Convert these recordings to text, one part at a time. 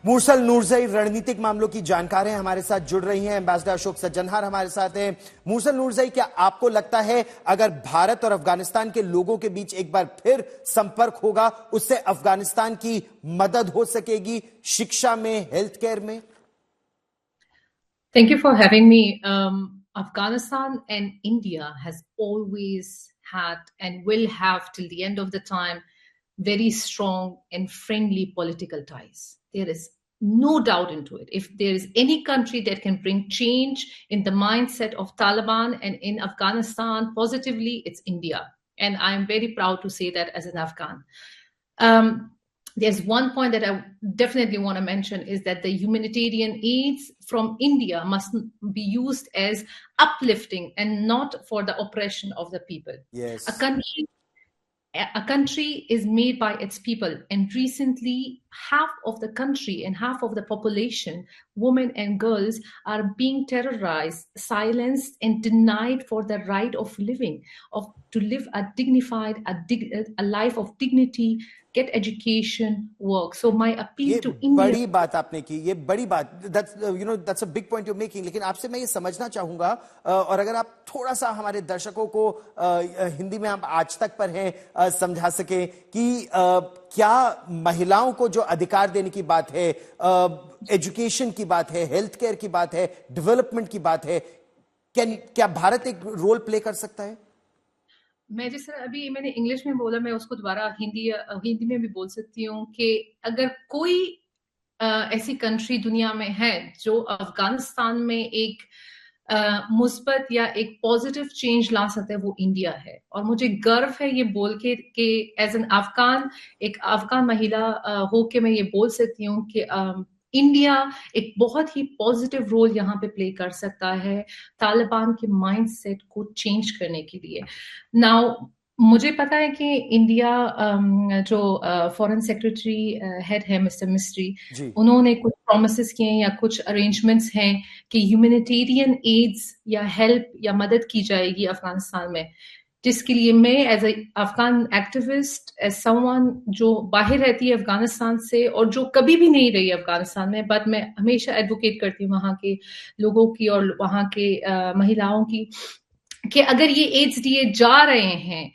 मूसल नूरजई रणनीतिक मामलों की जानकार हैं, हमारे साथ जुड़ रही हैं। एम्बेसडर अशोक सज्जनहार हमारे साथ हैं। मूसल नूरजई, क्या आपको लगता है अगर भारत और अफगानिस्तान के लोगों के बीच एक बार फिर संपर्क होगा, उससे अफगानिस्तान की मदद हो सकेगी शिक्षा में, हेल्थ केयर में? Thank you for having me. Afghanistan and India has always had and will have till the end of the time very strong and friendly political ties. There is no doubt into it. If there is any country that can bring change in the mindset of Taliban and in Afghanistan positively, it's India. And I'm very proud to say that as an Afghan. There's one point that I definitely want to mention is that the humanitarian aids from India must be used as uplifting and not for the oppression of the people. Yes. A country is made by its people, and recently half of the country and half of the population, women and girls, are being terrorized, silenced, and denied for the right of living, to live a dignified, a life of dignity, get education, work. So my appeal to India. बड़ी बात आपने की, ये बड़ी बात, that's a big point you're making. लेकिन आपसे मैं ये समझना चाहूंगा, और अगर आप थोड़ा सा हमारे दर्शकों को हिंदी में आप आज तक पर हैं समझा सके कि क्या महिलाओं को जो अधिकार देने की बात है, एजुकेशन की बात है, हेल्थ केयर की बात है, डेवलपमेंट की बात है, क्या भारत एक रोल प्ले कर सकता है? मैं जिस तरह अभी मैंने इंग्लिश में बोला, मैं उसको दोबारा हिंदी में भी बोल सकती हूँ कि अगर कोई ऐसी कंट्री दुनिया में है जो अफगानिस्तान में एक मुस्बत या एक पॉजिटिव चेंज ला सकता है, वो इंडिया है। और मुझे गर्व है ये बोल के कि एज एन अफगान, एक अफगान महिला होके मैं ये बोल सकती हूँ कि इंडिया एक बहुत ही पॉजिटिव रोल यहाँ पे प्ले कर सकता है तालिबान के माइंडसेट को चेंज करने के लिए। नाउ मुझे पता है कि इंडिया जो फॉरेन सेक्रेटरी हेड है मिस्टर मिस्ट्री, उन्होंने कुछ प्रॉमिसेस किए या कुछ अरेंजमेंट्स हैं कि ह्यूमैनिटेरियन एड्स या हेल्प या मदद की जाएगी अफगानिस्तान में, जिसके लिए मैं as Afghan activist, as someone जो बाहर रहती है अफगानिस्तान से और जो कभी भी नहीं रही अफगानिस्तान में, बट मैं हमेशा एडवोकेट करती हूँ वहाँ के लोगों की और वहाँ के महिलाओं की कि अगर ये एड्स दिए जा रहे हैं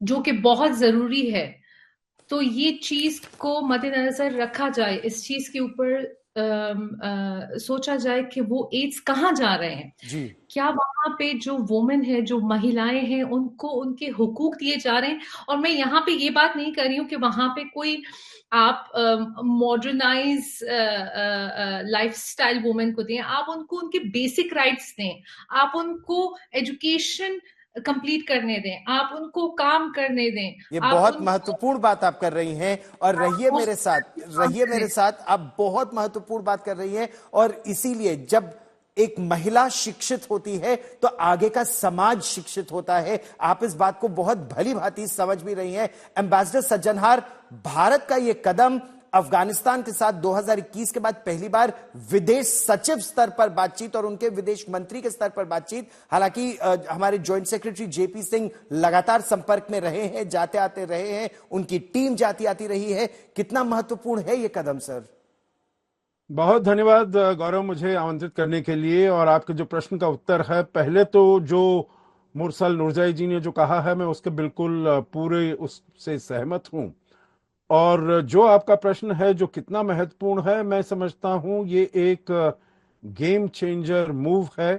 जो कि बहुत जरूरी है, तो ये चीज को मद्देनजर रखा जाए, इस चीज के ऊपर सोचा जाए कि वो एड्स कहाँ जा रहे हैं जी। क्या वहां पे जो वुमेन है, जो महिलाएं हैं, उनको उनके हुकूक दिए जा रहे हैं। और मैं यहाँ पे ये बात नहीं कर रही हूँ कि वहां पे कोई आप मॉडर्नाइज लाइफस्टाइल वुमेन को दें, आप उनको उनके बेसिक राइट्स दें, आप उनको एजुकेशन कंप्लीट करने दें, आप उनको काम करने दें। ये बहुत महत्वपूर्ण बात आप कर रही हैं, और रहिए मेरे साथ, आप बहुत महत्वपूर्ण बात कर रही हैं। और इसीलिए जब एक महिला शिक्षित होती है तो आगे का समाज शिक्षित होता है। आप इस बात को बहुत भली भांति समझ भी रही हैं। एम्बेसडर सज्जनहार, भारत का यह कदम अफगानिस्तान के साथ 2021 के बाद पहली बार विदेश सचिव स्तर पर बातचीत और उनके विदेश मंत्री के स्तर पर बातचीत, हालांकि हमारे जॉइंट सेक्रेटरी जेपी सिंह लगातार संपर्क में रहे हैं, जाते आते रहे हैं, उनकी टीम जाती आती रही है। कितना महत्वपूर्ण है यह कदम सर? बहुत धन्यवाद गौरव, मुझे आमंत्रित करने के लिए। और आपके जो प्रश्न का उत्तर है, पहले तो जो मुरसल नूरजई जी ने जो कहा है, मैं उसके बिल्कुल पूरे उससे सहमत हूं। और जो आपका प्रश्न है जो कितना महत्वपूर्ण है, मैं समझता हूं ये एक गेम चेंजर मूव है,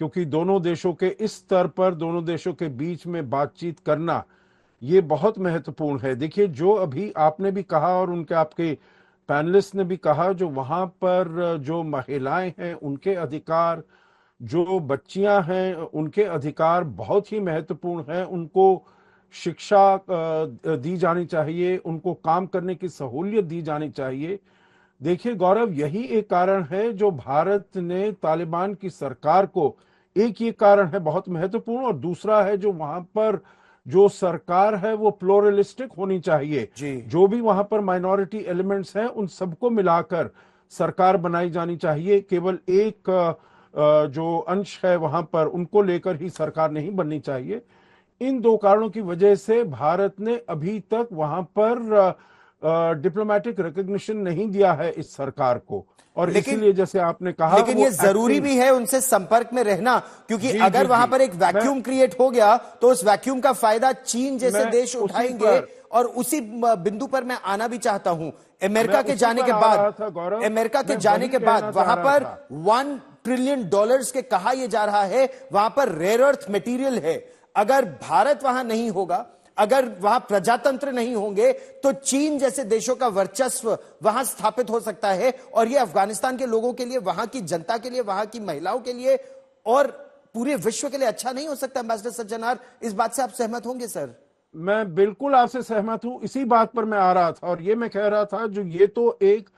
क्योंकि दोनों देशों के इस स्तर पर, दोनों देशों के बीच में बातचीत करना ये बहुत महत्वपूर्ण है। देखिए, जो अभी आपने भी कहा और उनके आपके पैनलिस्ट ने भी कहा, जो वहां पर जो महिलाएं हैं उनके अधिकार, जो बच्चियां हैं उनके अधिकार बहुत ही महत्वपूर्ण हैं। उनको शिक्षा दी जानी चाहिए, उनको काम करने की सहूलियत दी जानी चाहिए। देखिए गौरव, यही एक कारण है जो भारत ने तालिबान की सरकार को, एक ये कारण है बहुत महत्वपूर्ण, और दूसरा है जो वहां पर जो सरकार है वो प्लूरलिस्टिक होनी चाहिए। जो भी वहां पर माइनॉरिटी एलिमेंट्स हैं उन सबको मिलाकर सरकार बनाई जानी चाहिए। केवल एक जो अंश है वहां पर उनको लेकर ही सरकार नहीं बननी चाहिए। इन दो कारणों की वजह से भारत ने अभी तक वहां पर डिप्लोमेटिक रिकॉग्निशन नहीं दिया है इस सरकार को, और लेकिन- इसीलिए जैसे आपने कहा लेकिन वो ये जरूरी acting- भी है उनसे संपर्क में रहना, क्योंकि जी, अगर जी, वहां जी। पर एक वैक्यूम क्रिएट हो गया तो उस वैक्यूम का फायदा चीन जैसे मैं देश उसी उठाएंगे। पर- और उसी बिंदु पर मैं आना भी चाहता हूं। अमेरिका मैं के उसी जाने पर के आ बाद रहा था, गौरव। अमेरिका के मैं जाने वही के बाद कहना चाह वहां रहा पर था। $1 ट्रिलियन के कहा यह जा रहा है, वहां पर रेयर अर्थ मटेरियल है। अगर भारत वहां नहीं होगा, अगर वहां प्रजातंत्र नहीं होंगे, तो चीन जैसे देशों का वर्चस्व वहां स्थापित हो सकता है। और यह अफगानिस्तान के लोगों के लिए, वहां की जनता के लिए, वहां की महिलाओं के लिए और पूरे विश्व के लिए अच्छा नहीं हो सकता। एम्बेसडर सज्जनार, इस बात से आप सहमत होंगे सर? मैं बिल्कुल आपसे सहमत हूं, इसी बात पर मैं आ रहा था, और ये मैं कह रहा था जो ये तो एक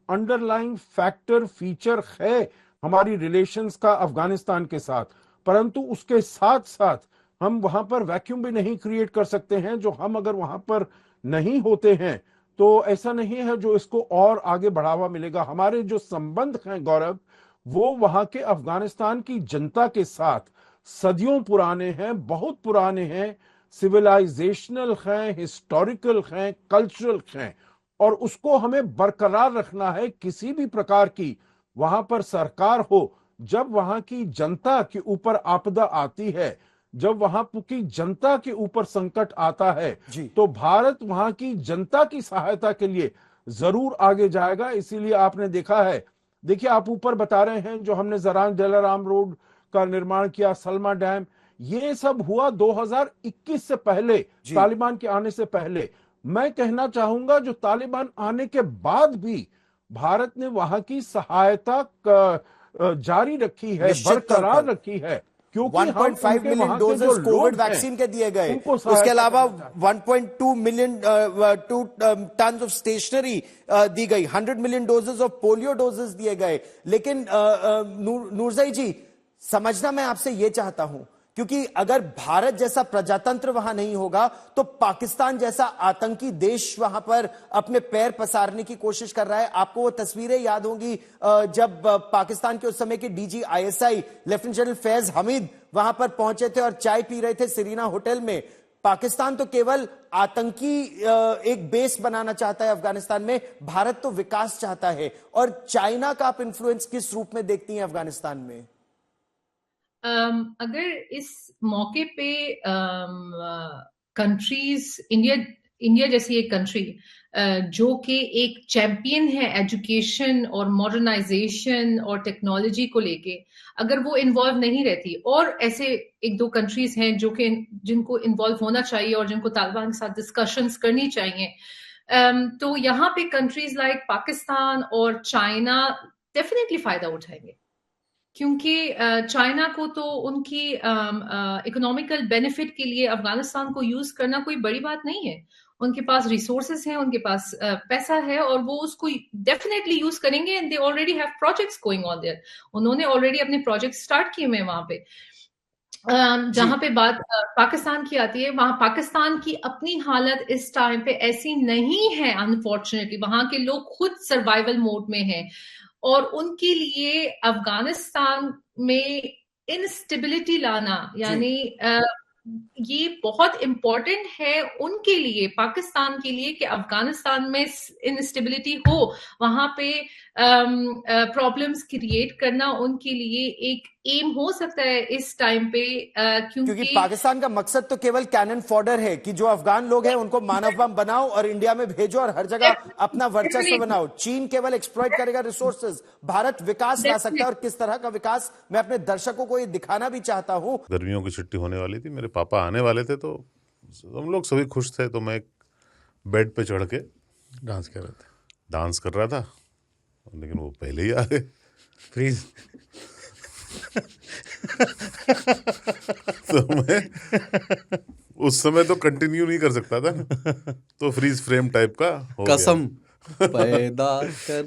अंडरलाइंग फैक्टर फीचर है हमारी रिलेशंस का अफगानिस्तान के साथ, परंतु उसके साथ साथ हम वहां पर वैक्यूम भी नहीं क्रिएट कर सकते हैं। जो हम अगर वहां पर नहीं होते हैं तो ऐसा नहीं है जो इसको और आगे बढ़ावा मिलेगा। हमारे जो संबंध हैं गौरव, वो वहां के अफगानिस्तान की जनता के साथ सदियों पुराने हैं, बहुत पुराने हैं, सिविलाइजेशनल हैं, हिस्टोरिकल हैं, कल्चरल हैं, और उसको हमें बरकरार रखना है। किसी भी प्रकार की वहां पर सरकार हो, जब वहां की जनता के ऊपर आपदा आती है, जब वहां की जनता के ऊपर संकट आता है, जी। तो भारत वहां की जनता की सहायता के लिए जरूर आगे जाएगा। इसीलिए आपने देखा है, देखिए आप ऊपर बता रहे हैं जो हमने जरान जलाराम रोड का निर्माण किया, सलमा डैम, ये सब हुआ 2021 से पहले, जी। तालिबान के आने से पहले। मैं कहना चाहूंगा जो तालिबान आने के बाद भी भारत ने वहां की सहायता जारी रखी है, निश्चित तौर बरकरार पर। रखी है, क्योंकि हम 1.5 उनके मिलियन वहां के जो डोजेस लोग कोविड हैं, वैक्सीन के दिए गए। उनको उसके सहायता अलावा करना चाहिए। 1.2 मिलियन टन ऑफ स्टेशनरी दी गई, 100 million doses of polio doses दिए गए। लेकिन नूरजई जी, समझना मैं आपसे यह चाहता हूं, क्योंकि अगर भारत जैसा प्रजातंत्र वहां नहीं होगा तो पाकिस्तान जैसा आतंकी देश वहां पर अपने पैर पसारने की कोशिश कर रहा है। आपको वो तस्वीरें याद होंगी जब पाकिस्तान के उस समय के DG ISI lieutenant general Faiz Hamid वहां पर पहुंचे थे और चाय पी रहे थे सिरीना होटल में। पाकिस्तान तो केवल आतंकी एक बेस बनाना चाहता है अफगानिस्तान में, भारत तो विकास चाहता है। और चाइना का आप इन्फ्लुएंस किस रूप में देखती हैं अफगानिस्तान में? अगर इस मौके पे कंट्रीज, इंडिया जैसी एक कंट्री जो कि एक चैंपियन है एजुकेशन और मॉडर्नाइजेशन और टेक्नोलॉजी को लेके, अगर वो इन्वॉल्व नहीं रहती, और ऐसे एक दो कंट्रीज हैं जो कि जिनको इन्वॉल्व होना चाहिए और जिनको तालिबान के साथ डिस्कशंस करनी चाहिए, तो यहाँ पे कंट्रीज लाइक पाकिस्तान और चाइना डेफिनेटली फायदा उठाएंगे। क्योंकि चाइना को तो उनकी इकोनॉमिकल बेनिफिट के लिए अफगानिस्तान को यूज करना कोई बड़ी बात नहीं है। उनके पास रिसोर्सेस हैं, उनके पास पैसा है, और वो उसको डेफिनेटली यूज करेंगे। And they already have projects going on their. उन्होंने ऑलरेडी अपने प्रोजेक्ट स्टार्ट किए हुए वहां पे। जहां पे बात पाकिस्तान की आती है, वहां पाकिस्तान की अपनी हालत इस टाइम पे ऐसी नहीं है, अनफॉर्चुनेटली। वहां के लोग खुद सर्वाइवल मोड में हैं, और उनके लिए अफगानिस्तान में इंस्टेबिलिटी लाना, यानी ये बहुत इंपॉर्टेंट है उनके लिए, पाकिस्तान के लिए, कि अफगानिस्तान में इंस्टेबिलिटी हो, वहां पे प्रॉब्लम्स क्रिएट करना उनके लिए एक एम हो सकता है इस टाइम पे। क्योंकि पाकिस्तान का मकसद तो केवल कैनन फॉडर है कि जो अफगान लोग हैं उनको मानव बम बनाओ और इंडिया में भेजो और हर जगह अपना वर्चस्व बनाओ। चीन केवल एक्सप्लॉइट करेगा रिसोर्सेज, भारत विकास ला सकता है। और किस तरह का विकास, मैं अपने दर्शकों को ये दिखाना भी चाहता हूं। गर्मियों की छुट्टी होने वाली थी, मेरे पापा आने वाले थे, तो हम लोग सभी खुश थे। तो मैं बेड पे चढ़ के डांस कर रहा था, लेकिन वो पहले ही आ गए। फ्रीज। तो मैं उस समय तो कंटिन्यू नहीं कर सकता था, तो फ्रीज फ्रेम टाइप का हो गया। कसम पैदा कर